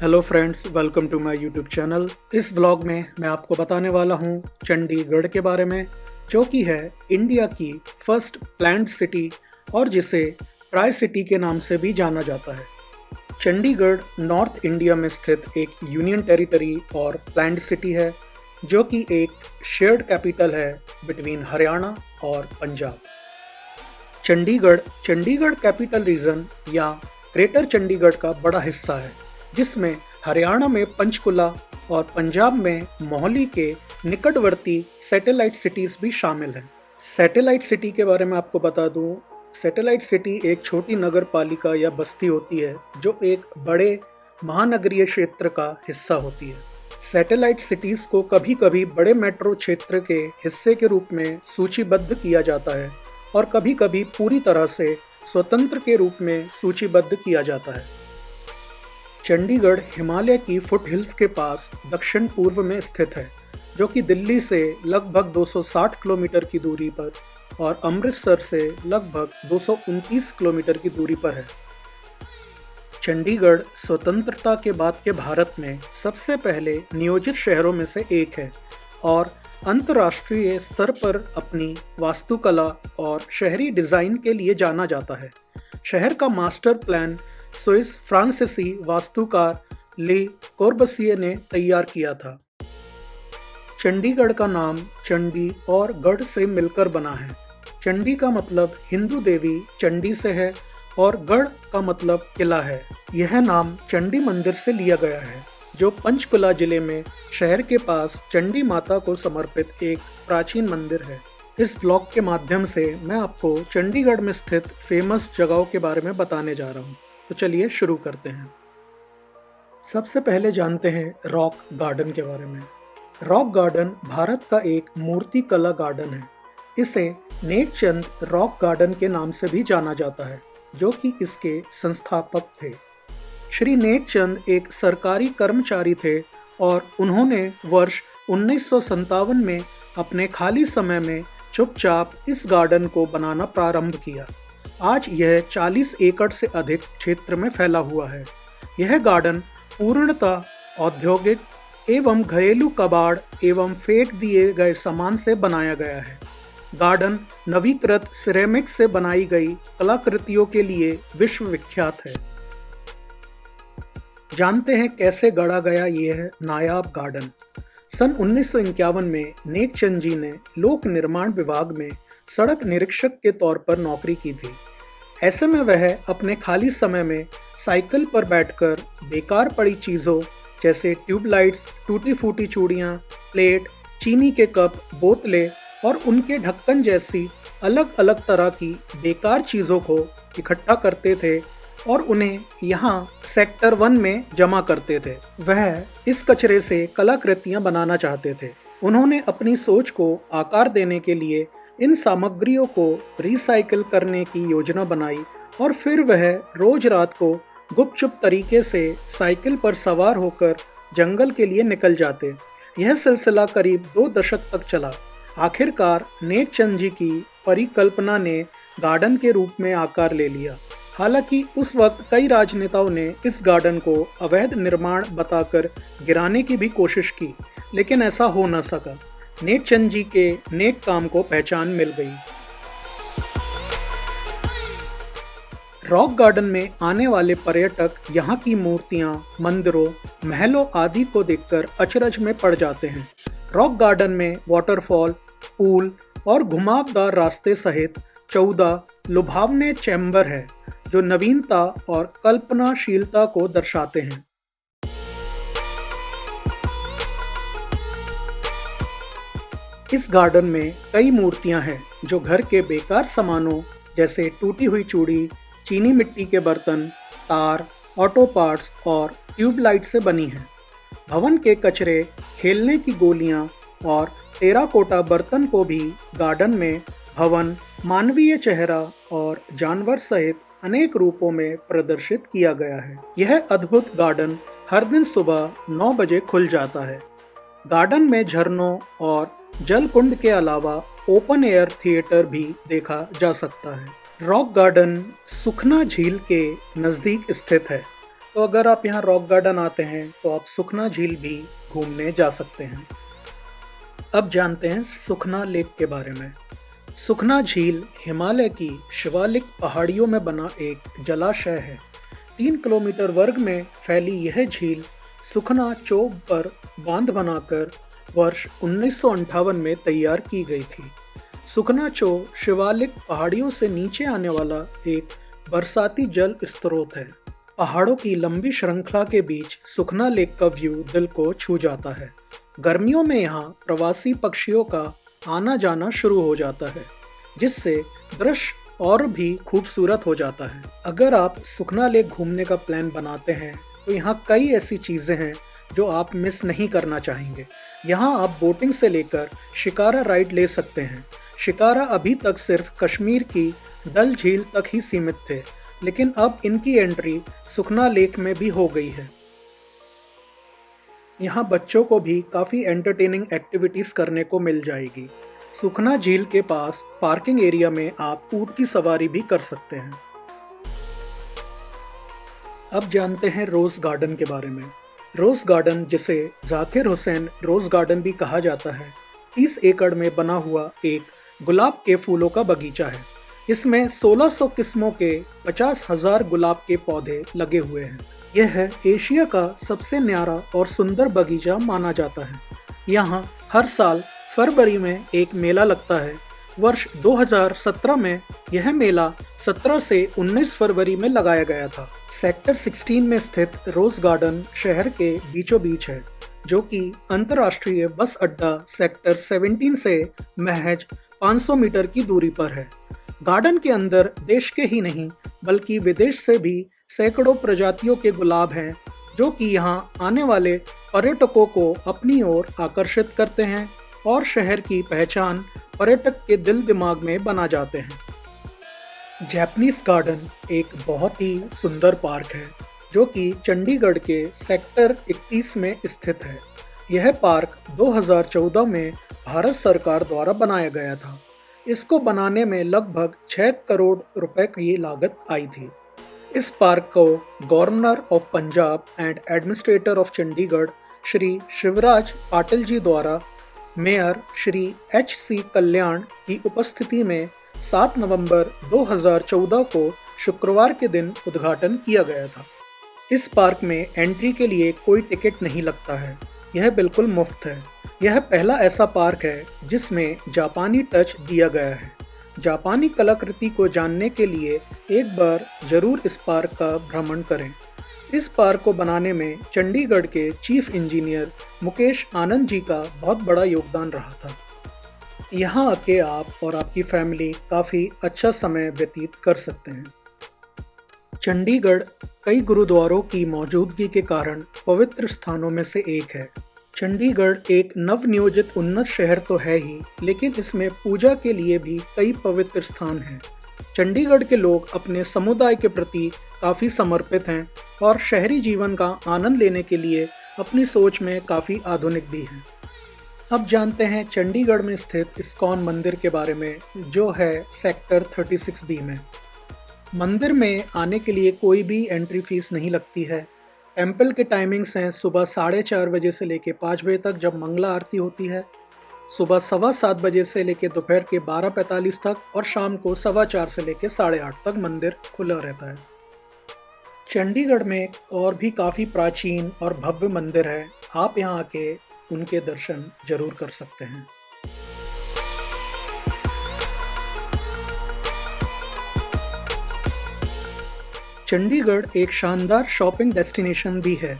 Hello friends, welcome to my YouTube channel. इस vlog में मैं आपको बताने वाला हूँ चंडीगढ़ के बारे में, जो कि है इंडिया की फर्स्ट प्लैन्ड सिटी और जिसे ट्राई सिटी के नाम से भी जाना जाता है। चंडीगढ़ नॉर्थ इंडिया में स्थित एक यूनियन टेरिटरी और प्लैन्ड सिटी है, जो कि एक शेयर्ड कैपिटल है बिटवीन हरियाणा और पंजाब। चंडीगढ़ कैपिटल रीजन या ग्रेटर चंडीगढ़ का बड़ा हिस्सा है, जिसमें हरियाणा में पंचकुला और पंजाब में मोहाली के निकटवर्ती सैटेलाइट सिटीज़ भी शामिल हैं। सैटेलाइट सिटी के बारे में आपको बता दूं, सैटेलाइट सिटी एक छोटी नगर पालिका या बस्ती होती है जो एक बड़े महानगरीय क्षेत्र का हिस्सा होती है। सैटेलाइट सिटीज़ को कभी कभी बड़े मेट्रो क्षेत्र के हिस्से के रूप में सूचीबद्ध किया जाता है और कभी कभी पूरी तरह से स्वतंत्र के रूप में सूचीबद्ध किया जाता है। चंडीगढ़ हिमालय की फुट हिल्स के पास दक्षिण पूर्व में स्थित है, जो कि दिल्ली से लगभग 260 किलोमीटर की दूरी पर और अमृतसर से लगभग 229 किलोमीटर की दूरी पर है। चंडीगढ़ स्वतंत्रता के बाद के भारत में सबसे पहले नियोजित शहरों में से एक है और अंतर्राष्ट्रीय स्तर पर अपनी वास्तुकला और शहरी डिज़ाइन के लिए जाना जाता है। शहर का मास्टर प्लान स्विस फ्रांसीसी वास्तुकार ले कोर्बसिए ने तैयार किया था। चंडीगढ़ का नाम चंडी और गढ़ से मिलकर बना है। चंडी का मतलब हिंदू देवी चंडी से है और गढ़ का मतलब किला है। यह नाम चंडी मंदिर से लिया गया है, जो पंचकुला जिले में शहर के पास चंडी माता को समर्पित एक प्राचीन मंदिर है। इस ब्लॉग के माध्यम से मैं आपको चंडीगढ़ में स्थित फेमस जगहों के बारे में बताने जा रहा हूँ। तो चलिए शुरू करते हैं। सबसे पहले जानते हैं रॉक गार्डन के बारे में। रॉक गार्डन भारत का एक मूर्ति कला गार्डन है। इसे नेकचंद रॉक गार्डन के नाम से भी जाना जाता है, जो कि इसके संस्थापक थे। श्री नेकचंद एक सरकारी कर्मचारी थे और उन्होंने वर्ष 1957 में अपने खाली समय में चुपचाप इस गार्डन को बनाना प्रारंभ किया। आज यह 40 एकड़ से अधिक क्षेत्र में फैला हुआ है। यह गार्डन पूर्णतः औद्योगिक एवं घरेलू कबाड़ एवं फेंक दिए गए सामान से बनाया गया है। गार्डन नवीकृत सिरेमिक से बनाई गई कलाकृतियों के लिए विश्व विख्यात है। जानते हैं कैसे गढ़ा गया यह नायाब गार्डन। सन 1951 में नेकचंद जी ने लोक निर्माण विभाग में सड़क निरीक्षक के तौर पर नौकरी की थी। ऐसे में वह अपने खाली समय में साइकिल पर बैठकर बेकार पड़ी चीज़ों जैसे ट्यूबलाइट्स, टूटी फूटी चूड़ियाँ, प्लेट, चीनी के कप, बोतलें और उनके ढक्कन जैसी अलग अलग तरह की बेकार चीज़ों को इकट्ठा करते थे और उन्हें यहाँ सेक्टर 1 में जमा करते थे। वह इस कचरे से कलाकृतियाँ बनाना चाहते थे। उन्होंने अपनी सोच को आकार देने के लिए इन सामग्रियों को रिसाइकिल करने की योजना बनाई और फिर वह रोज रात को गुपचुप तरीके से साइकिल पर सवार होकर जंगल के लिए निकल जाते। यह सिलसिला करीब 2 दशक तक चला। आखिरकार नेकचंद जी की परिकल्पना ने गार्डन के रूप में आकार ले लिया। हालांकि उस वक्त कई राजनेताओं ने इस गार्डन को अवैध निर्माण बताकर गिराने की भी कोशिश की, लेकिन ऐसा हो न सका। नेकचंद जी के नेक काम को पहचान मिल गई। रॉक गार्डन में आने वाले पर्यटक यहाँ की मूर्तियाँ, मंदिरों, महलों आदि को देखकर अचरज में पड़ जाते हैं। रॉक गार्डन में वाटरफॉल, पूल और घुमावदार रास्ते सहित 14 लुभावने चैम्बर है, जो नवीनता और कल्पनाशीलता को दर्शाते हैं। इस गार्डन में कई मूर्तियां हैं जो घर के बेकार सामानों जैसे टूटी हुई चूड़ी, चीनी मिट्टी के बर्तन, तार, ऑटो पार्ट्स और ट्यूबलाइट से बनी हैं। भवन के कचरे, खेलने की गोलियां और टेराकोटा बर्तन को भी गार्डन में भवन, मानवीय चेहरा और जानवर सहित अनेक रूपों में प्रदर्शित किया गया है। यह अद्भुत गार्डन हर दिन सुबह 9 बजे खुल जाता है। गार्डन में झरनों और जल कुंड के अलावा ओपन एयर थिएटर भी देखा जा सकता है। रॉक गार्डन सुखना झील के नज़दीक स्थित है। तो अगर आप यहाँ रॉक गार्डन आते हैं तो आप सुखना झील भी घूमने जा सकते हैं। अब जानते हैं सुखना लेक के बारे में। सुखना झील हिमालय की शिवालिक पहाड़ियों में बना एक जलाशय है। 3 किलोमीटर वर्ग में फैली यह झील सुखना चोब पर बांध बनाकर वर्ष 1958 में तैयार की गई थी। सुखना चोब शिवालिक पहाड़ियों से नीचे आने वाला एक बरसाती जल स्रोत है। पहाड़ों की लंबी श्रृंखला के बीच सुखना लेक का व्यू दिल को छू जाता है। गर्मियों में यहाँ प्रवासी पक्षियों का आना जाना शुरू हो जाता है, जिससे दृश्य और भी खूबसूरत हो जाता है। अगर आप सुखना लेक घूमने का प्लान बनाते हैं तो यहाँ कई ऐसी चीज़ें हैं जो आप मिस नहीं करना चाहेंगे। यहाँ आप बोटिंग से लेकर शिकारा राइड ले सकते हैं। शिकारा अभी तक सिर्फ कश्मीर की डल झील तक ही सीमित थे, लेकिन अब इनकी एंट्री सुखना लेक में भी हो गई है। यहाँ बच्चों को भी काफ़ी एंटरटेनिंग एक्टिविटीज़ करने को मिल जाएगी। सुखना झील के पास पार्किंग एरिया में आप ऊंट की सवारी भी कर सकते हैं। अब जानते हैं रोज़ गार्डन के बारे में। रोज़ गार्डन, जिसे जाकिर हुसैन रोज़ गार्डन भी कहा जाता है, 30 एकड़ में बना हुआ एक गुलाब के फूलों का बगीचा है। इसमें 1600 किस्मों के 50,000 गुलाब के पौधे लगे हुए हैं। यह एशिया का सबसे न्यारा और सुंदर बगीचा माना जाता है। यहाँ हर साल फरवरी में एक मेला लगता है। वर्ष 2017 में यह मेला 17 से 19 फरवरी में लगाया गया था। सेक्टर 16 में स्थित रोज़ गार्डन शहर के बीचों बीच है, जो कि अंतर्राष्ट्रीय बस अड्डा सेक्टर 17 से महज 500 मीटर की दूरी पर है। गार्डन के अंदर देश के ही नहीं बल्कि विदेश से भी सैकड़ों प्रजातियों के गुलाब हैं, जो कि यहाँ आने वाले पर्यटकों को अपनी ओर आकर्षित करते हैं और शहर की पहचान पर्यटक के दिल दिमाग में बना जाते हैं। जैपनीज गार्डन एक बहुत ही सुंदर पार्क है, जो कि चंडीगढ़ के सेक्टर 31 में स्थित है। यह पार्क 2014 में भारत सरकार द्वारा बनाया गया था। इसको बनाने में लगभग 6 करोड़ रुपए की लागत आई थी। इस पार्क को governor of Punjab and administrator of Chandigarh Shri Shivraj Patil ji द्वारा मेयर श्री HC कल्याण की उपस्थिति में 7 नवंबर 2014 को शुक्रवार के दिन उद्घाटन किया गया था। इस पार्क में एंट्री के लिए कोई टिकट नहीं लगता है। यह बिल्कुल मुफ्त है। यह पहला ऐसा पार्क है जिसमें जापानी टच दिया गया है। जापानी कलाकृति को जानने के लिए एक बार जरूर इस पार्क का भ्रमण करें। इस पार्क को बनाने में चंडीगढ़ के चीफ इंजीनियर मुकेश आनंद जी का बहुत बड़ा योगदान रहा था। यहाँ आके आप और आपकी फैमिली काफ़ी अच्छा समय व्यतीत कर सकते हैं। चंडीगढ़ कई गुरुद्वारों की मौजूदगी के कारण पवित्र स्थानों में से एक है। चंडीगढ़ एक नवनियोजित उन्नत शहर तो है ही, लेकिन इसमें पूजा के लिए भी कई पवित्र स्थान हैं। चंडीगढ़ के लोग अपने समुदाय के प्रति काफ़ी समर्पित हैं और शहरी जीवन का आनंद लेने के लिए अपनी सोच में काफ़ी आधुनिक भी हैं। अब जानते हैं चंडीगढ़ में स्थित इस्कॉन मंदिर के बारे में, जो है सेक्टर 36B में। मंदिर में आने के लिए कोई भी एंट्री फीस नहीं लगती है। टेम्पल के टाइमिंग्स हैं सुबह 4:30 बजे से लेकर 5 बजे तक, जब मंगला आरती होती है, सुबह 7:15 बजे से लेकर दोपहर के 12:45 तक, और शाम को 4:15 से लेकर 8:30 तक मंदिर खुला रहता है। चंडीगढ़ में और भी काफ़ी प्राचीन और भव्य मंदिर है। आप यहाँ आके उनके दर्शन जरूर कर सकते हैं। चंडीगढ़ एक शानदार शॉपिंग डेस्टिनेशन भी है।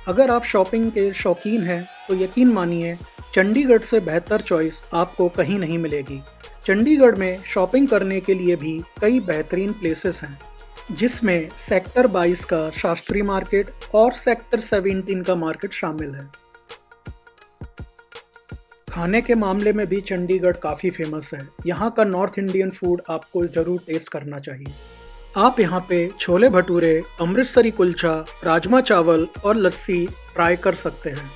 अगर आप शॉपिंग के शौकीन हैं तो यकीन मानिए चंडीगढ़ से बेहतर चॉइस आपको कहीं नहीं मिलेगी। चंडीगढ़ में शॉपिंग करने के लिए भी कई बेहतरीन प्लेसेस हैं, जिसमें सेक्टर 22 का शास्त्री मार्केट और सेक्टर 17 का मार्केट शामिल है। खाने के मामले में भी चंडीगढ़ काफ़ी फेमस है। यहाँ का नॉर्थ इंडियन फूड आपको ज़रूर टेस्ट करना चाहिए। आप यहाँ पे छोले भटूरे, अमृतसरी कुलचा, राजमा चावल और लस्सी ट्राई कर सकते हैं।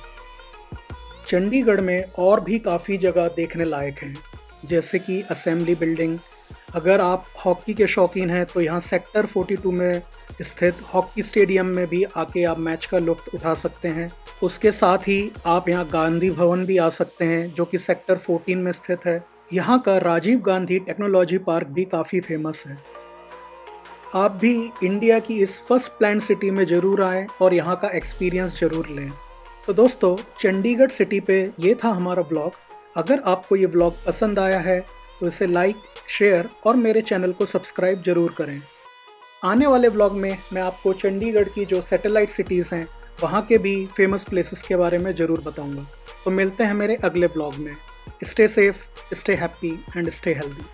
चंडीगढ़ में और भी काफ़ी जगह देखने लायक हैं, जैसे कि असेंबली बिल्डिंग। अगर आप हॉकी के शौकीन हैं तो यहाँ सेक्टर 42 में स्थित हॉकी स्टेडियम में भी आके आप मैच का लुत्फ उठा सकते हैं। उसके साथ ही आप यहाँ गांधी भवन भी आ सकते हैं जो कि सेक्टर 14 में स्थित है। यहाँ का राजीव गांधी टेक्नोलॉजी पार्क भी काफ़ी फेमस है। आप भी इंडिया की इस फर्स्ट प्लान्ड सिटी में ज़रूर आएँ और यहाँ का एक्सपीरियंस ज़रूर लें। तो दोस्तों, चंडीगढ़ सिटी पे ये था हमारा ब्लॉग। अगर आपको ये ब्लॉग पसंद आया है तो इसे लाइक, शेयर और मेरे चैनल को सब्सक्राइब ज़रूर करें। आने वाले ब्लॉग में मैं आपको चंडीगढ़ की जो सैटेलाइट सिटीज़ हैं वहाँ के भी फेमस प्लेसेस के बारे में ज़रूर बताऊँगा। तो मिलते हैं मेरे अगले ब्लॉग में। Stay safe, stay happy and stay healthy.